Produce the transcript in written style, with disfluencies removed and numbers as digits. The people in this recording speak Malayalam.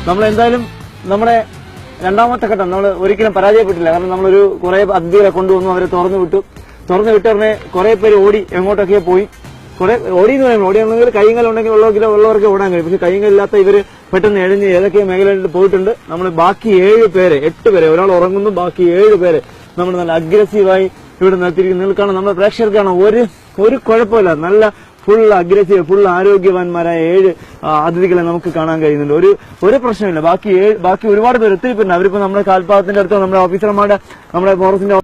നമ്മളെന്തായാലും നമ്മുടെ രണ്ടാമത്തെ ഘട്ടം നമ്മൾ ഒരിക്കലും പരാജയപ്പെട്ടില്ല. കാരണം നമ്മളൊരു കുറെ അതിഥികളെ കൊണ്ടുവന്നു, അവരെ തുറന്നു വിട്ടു ഉടനെ കുറെ പേര് ഓടി എങ്ങോട്ടൊക്കെ പോയി. കുറെ ഓടിയെന്ന് പറയുമ്പോൾ ഓടിയാണെങ്കിൽ കൈകാലുണ്ടെങ്കിൽ ഉള്ളവർക്ക് ഓടാൻ കഴിയും. പക്ഷെ കൈകാലില്ലാത്ത ഇവര് പെട്ടെന്ന് എഴുതി ഏതൊക്കെ മേഖലകളിൽ പോയിട്ടുണ്ട്. നമ്മൾ ബാക്കി 8 പേരെ ഒരാൾ ഉറങ്ങുന്നു, ബാക്കി 7 പേരെ നമ്മൾ നല്ല അഗ്രസീവായി ഇവിടെ നിർത്തിയിരിക്കുന്നു. നിങ്ങൾക്കാണ് നമ്മുടെ പ്രേക്ഷകർക്കാണ് ഒരു കുഴപ്പമില്ല. നല്ല ഫുൾ അഗ്രസീവ്, ഫുൾ ആരോഗ്യവാന്മാരായ 7 അതിഥികളെ നമുക്ക് കാണാൻ കഴിയുന്നുണ്ട്. ഒരു പ്രശ്നമില്ല. ബാക്കി ഒരുപാട് പേര് ഒത്തിരി പേരുണ്ട്. അവരിപ്പോ നമ്മുടെ കാൽപ്പാദത്തിന്റെ അടുത്ത് നമ്മുടെ ഓഫീസർമാരുടെ, നമ്മുടെ ഫോറസ്റ്റിന്റെ